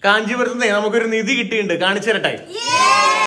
കാഞ്ചീപുരത്ത് നമുക്കൊരു നിധി കിട്ടിയിട്ടുണ്ട്, കാണിച്ചു തരട്ടെ.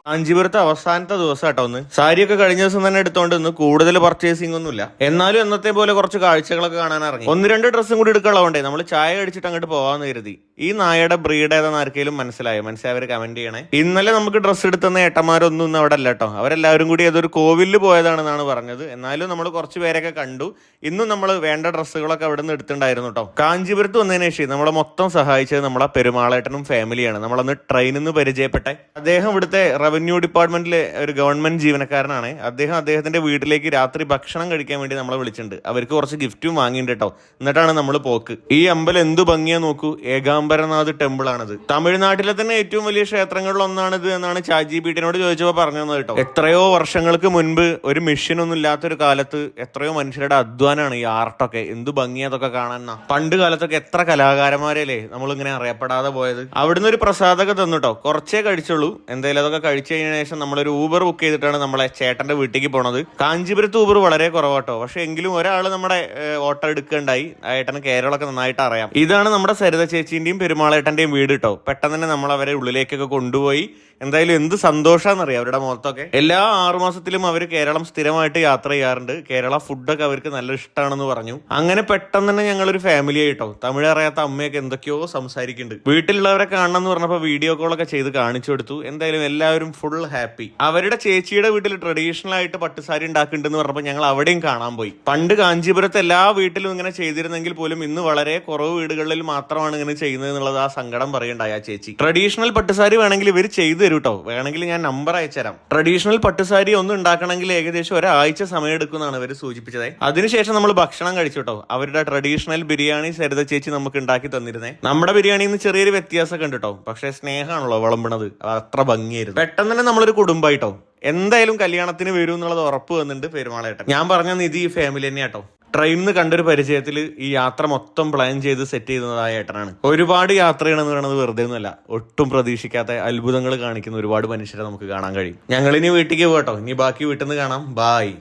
കാഞ്ചീപുരത്ത് അവസാനത്തെ ദിവസം കേട്ടോ. ഒന്ന് സാരിയൊക്കെ കഴിഞ്ഞ ദിവസം തന്നെ എടുത്തോണ്ട് ഇന്ന് കൂടുതൽ പർച്ചേസിംഗ് ഒന്നുമില്ല. എന്നാലും എന്നത്തെ പോലെ കുറച്ച് കാഴ്ചകളൊക്കെ കാണാൻ ഇറങ്ങി. 1-2 ഡ്രസ്സും കൂടി എടുക്കാനുള്ളതുകൊണ്ടേ നമ്മൾ ചായ കഴിച്ചിട്ട് അങ്ങോട്ട് പോവാന്ന് കരുതി. ഈ നായയുടെ ബ്രീഡ് ഏതാന്ന് ആർക്കെങ്കിലും മനസ്സിലായവർ കമന്റ് ചെയ്യണേ. ഇന്നലെ നമുക്ക് ഡ്രസ്സ് എടുത്തുന്ന ഏട്ടന്മാരൊന്നും ഇന്ന് അവിടെ അല്ല കേട്ടോ. അവരെല്ലാവരും കൂടി ഏതൊരു കോവിലിൽ പോയതാണെന്നാണ് പറഞ്ഞത്. എന്നാലും നമ്മൾ കുറച്ച് പേരൊക്കെ കണ്ടു. ഇന്നും നമ്മൾ വേണ്ട ഡ്രസ്സുകളൊക്കെ അവിടെ നിന്ന് എടുത്തിട്ടുണ്ടായിരുന്നു കേട്ടോ. കാഞ്ചീപുരത്ത് വന്നതിന് ശേഷം നമ്മളെ മൊത്തം സഹായിച്ചത് നമ്മളെ പെരുമാളേട്ടനും ഫാമിലിയാണ്. നമ്മളന്ന് ട്രെയിനിൽ നിന്ന് പരിചയപ്പെട്ടെ. അദ്ദേഹം ഇവിടുത്തെ റവന്യൂ ഡിപ്പാർട്ട്മെന്റിലെ ഒരു ഗവൺമെന്റ് ജീവനക്കാരനാണ്. അദ്ദേഹത്തിന്റെ വീട്ടിലേക്ക് രാത്രി ഭക്ഷണം കഴിക്കാൻ വേണ്ടി നമ്മളെ വിളിച്ചിട്ടുണ്ട്. അവർക്ക് കുറച്ച് ഗിഫ്റ്റും വാങ്ങിയിട്ടുണ്ട് കേട്ടോ. എന്നിട്ടാണ് നമ്മൾ പോക്ക്. ഈ അമ്പലം എന്തു ഭംഗിയാ നോക്കൂ. ഏകാംബരനാഥ് ടെമ്പിൾ ആണിത്. തമിഴ്നാട്ടിലെ തന്നെ ഏറ്റവും വലിയ ക്ഷേത്രങ്ങളിൽ ഒന്നാണിത് എന്നാണ് ChatGPT-നോട് ചോദിച്ചപ്പോൾ പറഞ്ഞു തന്നത് കേട്ടോ. എത്രയോ വർഷങ്ങൾക്ക് മുൻപ് ഒരു മെഷീൻ ഒന്നും ഇല്ലാത്തൊരു കാലത്ത് എത്രയോ മനുഷ്യരുടെ അധ്വാനാണ് ഈ ആർട്ടൊക്കെ. എന്തു ഭംഗിയാ അതൊക്കെ കാണാൻ. പണ്ട് കാലത്തൊക്കെ എത്ര കലാകാരന്മാരല്ലേ നമ്മളിങ്ങനെ അറിയപ്പെടാതെ പോയത്. അവിടുന്ന് ഒരു പ്രസാദമൊക്കെ തന്നു കേട്ടോ. കുറച്ചേ കഴിച്ചുള്ളൂ. എന്തായാലും അതൊക്കെ കഴിച്ചു കഴിഞ്ഞ ശേഷം നമ്മളൊരു ഊബർ ബുക്ക് ചെയ്തിട്ടാണ് നമ്മളെ ചേട്ടന്റെ വീട്ടിലേക്ക് പോണത്. കാഞ്ചീപുരത്ത് ഊബർ വളരെ കുറവാട്ടോ. പക്ഷെ എങ്കിലും ഒരാൾ നമ്മുടെ ഓട്ടോ എടുക്കുകയുണ്ടായി. ആ ഏട്ടന് കേരളമൊക്കെ നന്നായിട്ട് അറിയാം. ഇതാണ് നമ്മുടെ സരിത ചേച്ചിന്റെയും പെരുമാളേട്ടന്റെയും വീട് കേട്ടോ. പെട്ടെന്ന് തന്നെ നമ്മൾ അവരെ ഉള്ളിലേക്കൊക്കെ കൊണ്ടുപോയി. എന്തായാലും എന്ത് സന്തോഷാന്നറിയാം അവരുടെ മുഖത്തൊക്കെ. എല്ലാ 6 മാസത്തിലും അവർ കേരളം സ്ഥിരമായിട്ട് യാത്ര ചെയ്യാറുണ്ട്. കേരള ഫുഡൊക്കെ അവർക്ക് നല്ല ഇഷ്ടമാണെന്ന് പറഞ്ഞു. അങ്ങനെ പെട്ടെന്ന് തന്നെ ഞങ്ങളൊരു ഫാമിലി ആയിട്ടോ. തമിഴ് അറിയാത്ത അമ്മയൊക്കെ എന്തൊക്കെയോ സംസാരിക്കുന്നുണ്ട്. വീട്ടിലുള്ളവരെ കാണണം എന്ന് പറഞ്ഞപ്പോൾ വീഡിയോ കോളൊക്കെ ചെയ്ത് കാണിച്ചു കൊടുത്തു. എന്തായാലും എല്ലാവരും ഫുൾ ഹാപ്പി. അവരുടെ ചേച്ചിയുടെ വീട്ടിൽ ട്രഡീഷണൽ ആയിട്ട് പട്ടുസാരി ഉണ്ടാക്കുന്നുണ്ടെന്ന് പറഞ്ഞപ്പോൾ ഞങ്ങൾ അവിടെയും കാണാൻ പോയി. പണ്ട് കാഞ്ചീപുരത്ത് എല്ലാ വീട്ടിലും ഇങ്ങനെ ചെയ്തിരുന്നെങ്കിൽ പോലും ഇന്ന് വളരെ കുറവ് വീടുകളിൽ മാത്രമാണ് ഇങ്ങനെ ചെയ്യുന്നത് എന്നുള്ളത് ആ സങ്കടം പറയണ്ടായി ആ ചേച്ചി. ട്രഡീഷണൽ പട്ടുസാരി വേണമെങ്കിൽ ഇവർ ചെയ്തു തരും കേട്ടോ. വേണമെങ്കിൽ ഞാൻ നമ്പർ അയച്ചുതരാം. ട്രഡീഷണൽ പട്ടുസാരി ഒന്നും ഉണ്ടാക്കണമെങ്കിൽ ഏകദേശം ഒരാഴ്ച സമയം എടുക്കുന്നതാണ് ഇവർ സൂചിപ്പിച്ചത്. അതിനുശേഷം നമ്മൾ ഭക്ഷണം കഴിച്ചു കേട്ടോ. അവരുടെ ട്രഡീഷണൽ ബിരിയാണി സരിത ചേച്ചി നമുക്ക് ഉണ്ടാക്കി തന്നിരുന്നേ. നമ്മുടെ ബിരിയാണിയിൽ നിന്ന് ചെറിയൊരു വ്യത്യാസമൊക്കെ ഉണ്ട് കേട്ടോ. പക്ഷെ സ്നേഹമാണല്ലോ വിളമ്പണത്. അത്ര ഭംഗിയായിരുന്നു. പെട്ടെന്ന് തന്നെ നമ്മളൊരു കുടുംബമായിട്ടോ. എന്തായാലും കല്യാണത്തിന് വരും എന്നുള്ളത് ഉറപ്പ് വന്നിട്ടുണ്ട് പെരുമാളേട്ടൻ. ഞാൻ പറഞ്ഞ നിധി ഈ ഫാമിലി തന്നെയാട്ടോ. ട്രെയിനിൽ നിന്ന് കണ്ടൊരു പരിചയത്തിൽ ഈ യാത്ര മൊത്തം പ്ലാൻ ചെയ്ത് സെറ്റ് ചെയ്യുന്നതായ ഏട്ടനാണ്. ഒരുപാട് യാത്ര ചെയ്യണമെന്ന് പറയുന്നത് വെറുതെ ഒന്നുമല്ല. ഒട്ടും പ്രതീക്ഷിക്കാത്ത അത്ഭുതങ്ങൾ കാണിക്കുന്ന ഒരുപാട് മനുഷ്യരെ നമുക്ക് കാണാൻ കഴിയും. ഞങ്ങളിനി വീട്ടിലേക്ക് പോകട്ടോ. ഇനി ബാക്കി വീട്ടിൽ നിന്ന് കാണാം. ബായ്.